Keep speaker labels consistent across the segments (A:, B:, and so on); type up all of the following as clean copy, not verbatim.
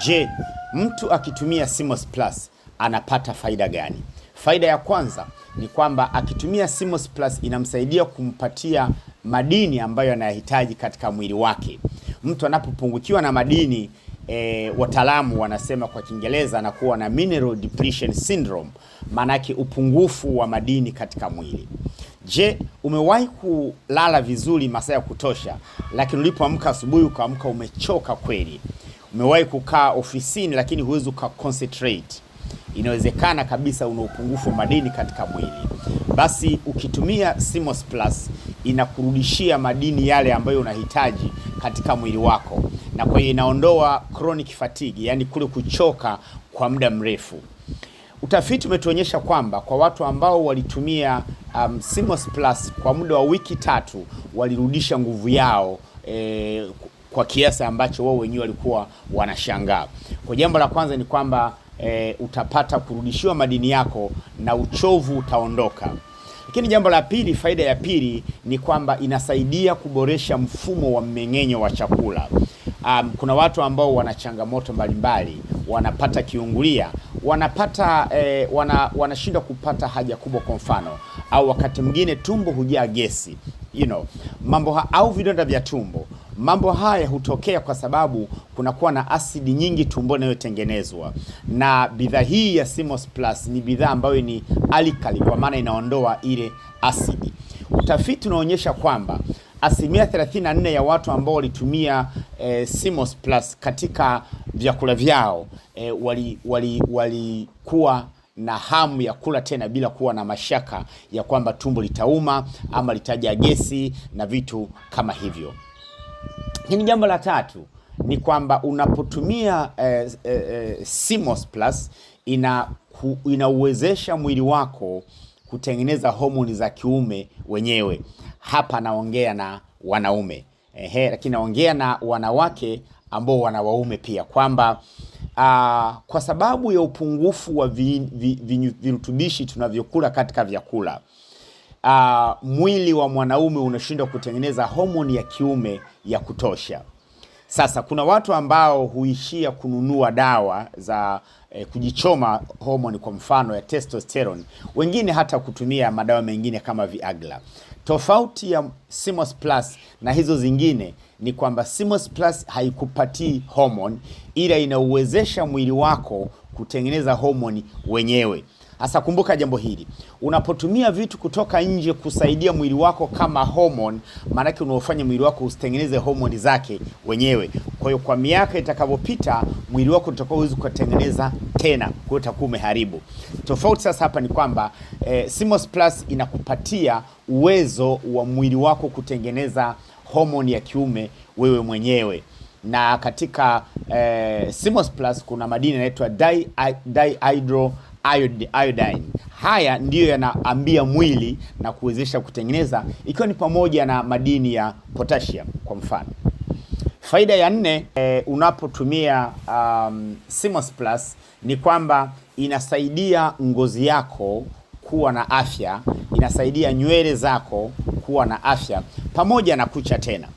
A: Je, mtu akitumia Simos Plus anapata faida gani? Faida ya kwanza ni kwamba akitumia Simos Plus inamsaidia kumpatia madini ambayo anayahitaji katika mwili wake. Mtu anapopungukiwa na madini, wataalamu wanasema kwa Kiingereza anakuwa na mineral depletion syndrome, maanake upungufu wa madini katika mwili. Je, umewahi kulala vizuri masaa ya kutosha, lakini ulipoamka asubuhi ukaamka umechoka kweli? Umewahi kukaa ofisini lakini huwezi concentrate? Inawezekana kabisa una upungufu wa madini katika mwili. Basi ukitumia Simos Plus inakurudishia madini yale ambayo unahitaji katika mwili wako, na kwa hiyo inaondoa chronic fatigue, yani kule kuchoka kwa muda mrefu. Utafiti umetuonyesha kwamba kwa watu ambao walitumia Simos Plus kwa muda wa wiki 3 walirudisha nguvu yao kwa kiasi ambacho wao wenyewe walikuwa wanashangaa. Kwa jambo la kwanza ni kwamba utapata kurudishiwa madini yako na uchovu utaondoka. Lakini jambo la pili, faida ya pili ni kwamba inasaidia kuboresha mfumo wa mmeng'enyo wa chakula. Kuna watu ambao wana changamoto mbalimbali, wanapata kiungulia, wanashindwa kupata haja kubwa kwa mfano, au wakati mwingine tumbo hujaa gesi, au vidonda vya tumbo. Mambo haya hutokea kwa sababu kunakuwa na asidi nyingi tumboni inayotengenezwa, na bidhaa hii ya Simos Plus ni bidhaa ambayo ni alkali, kwa maana inaondoa ile asidi. Utafiti unaonyesha kwamba 34% ya watu ambao walitumia Simos Plus katika vyakula vyao walikuwa na hamu ya kula tena bila kuwa na mashaka ya kwamba tumbo litauma ama litajaa gesi na vitu kama hivyo. Hili jambo la tatu ni kwamba unapotumia Simos Plus inauwezesha mwili wako kutengeneza homoni za kiume wenyewe. Hapa naongea na wanaume, lakini naongea na wanawake ambao wana waume pia, kwamba kwa sababu ya upungufu wa virutubishi tunavyokula katika vyakula, mwili wa mwanaume unashindwa kutengeneza homoni ya kiume ya kutosha. Sasa kuna watu ambao huishia kununua dawa za kujichoma homoni, kwa mfano ya testosterone, wengine hata kutumia madawa mengine kama Viagra. Tofauti ya Simos Plus na hizo zingine ni kwamba Simos Plus haikupatii homoni, ila inauwezesha mwili wako kutengeneza homoni wenyewe. Hasa kumbuka jambo hili, unapotumia vitu kutoka nje kusaidia mwili wako kama hormone, maana yake unaofanya mwili wako usitengeneze homoni zake wenyewe. Kwa hiyo kwa miaka itakavyopita mwili wako utakuwa huwezi kutengeneza tena, kwa hiyo utakuwa umeharibu. Tofauti sasa hapa ni kwamba Simos Plus inakupatia uwezo wa mwili wako kutengeneza homoni ya kiume wewe mwenyewe. Na katika Simos Plus kuna madini yanaitwa dihydroiodine. Haya ndiyo yanaambia mwili na kuwezesha kutengeneza, ikiwa ni pamoja na madini ya potassium kwa mfano. Faida ya 4 unapotumia Simos Plus ni kwamba inasaidia ngozi yako kuwa na afya, inasaidia nywele zako kuwa na afya, pamoja na kucha tena.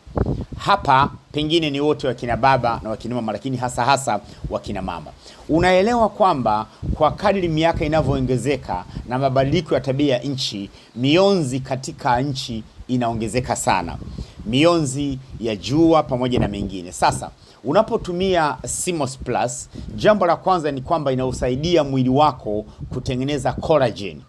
A: Hapa pengine ni wote wakina baba na wakina mama, lakini hasa wakina mama. Unaelewa kwamba kwa kadri miaka inavyoongezeka na mabadiliko ya tabia ya nchi, mionzi katika nchi inaongezeka sana, mionzi ya jua pamoja na mengine. Sasa unapotumia Simos Plus, jambo la kwanza ni kwamba inausaidia mwili wako kutengeneza collagen.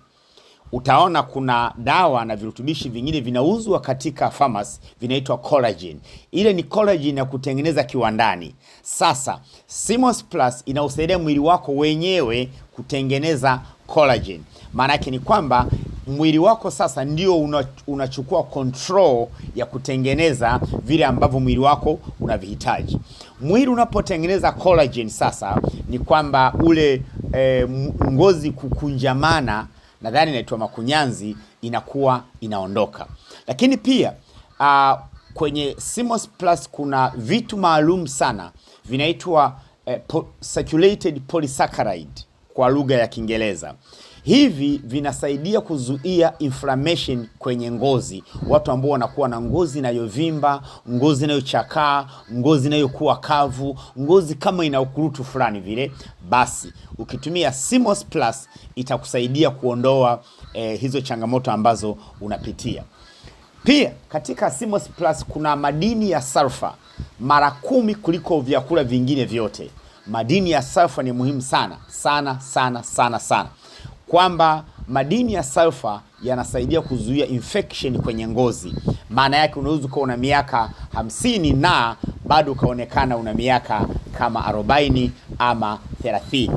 A: Utaona kuna dawa na virutubishi vingine vinauzwa katika pharmacy vinaitwa collagen. Ile ni collagen ya kutengeneza kiwandani. Sasa Simos Plus inausaidia mwili wako wenyewe kutengeneza collagen. Maana yake ni kwamba mwili wako sasa ndio unachukua control ya kutengeneza vile ambavyo mwili wako unavihitaji. Mwili unapotengeneza collagen sasa ni kwamba ule ngozi kukunjamana, nadhani inaitwa makunyanzi, inakuwa inaondoka. Lakini pia kwenye Simos Plus kuna vitu maalum sana vinaitwa circulated polysaccharide kwa lugha ya Kiingereza. Hivi vinasaidia kuzuia inflammation kwenye ngozi. Watu ambao wanakuwa na ngozi inayovimba, ngozi inayochakaa, ngozi inayokuwa kavu, ngozi kama ina ukurutu fulani vile, basi ukitumia CMOS Plus itakusaidia kuondoa hizo changamoto ambazo unapitia. Pia katika CMOS Plus kuna madini ya sulfur mara 10 kuliko vyakula vingine vyote. Madini ya sulfur ni muhimu sana sana sana sana sana, kwamba madini ya sulfur yanasaidia kuzuia infection kwenye ngozi. Maana yake unaweza kuwa una miaka 50 na bado ukaonekana una miaka kama 40 ama 30.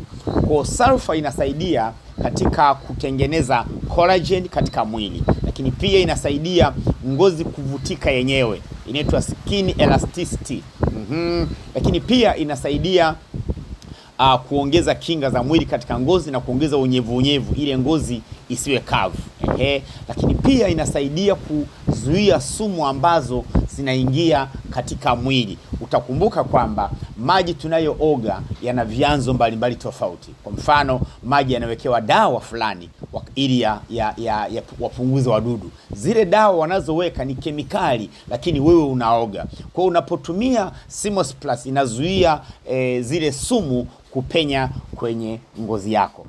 A: Kwa sulfur inasaidia katika kutengeneza collagen katika mwili, lakini pia inasaidia ngozi kuvutika yenyewe, inaitwa skin elasticity. Lakini pia inasaidia kuongeza kinga za mwili katika ngozi na kuongeza unyevu ile ngozi isiwe kavu. Lakini pia inasaidia kuzuia sumu ambazo zinaingia katika mwili. Utakumbuka kwamba maji tunayooga yana vyanzo mbalimbali tofauti. Kwa mfano, maji yanawekewa dawa fulani ili ya wapunguze wadudu. Zile dawa wanazoweka ni kemikali, lakini wewe unaoga. Kwa unapotumia CMOS Plus inazuia zile sumu kupenya kwenye ngozi yako.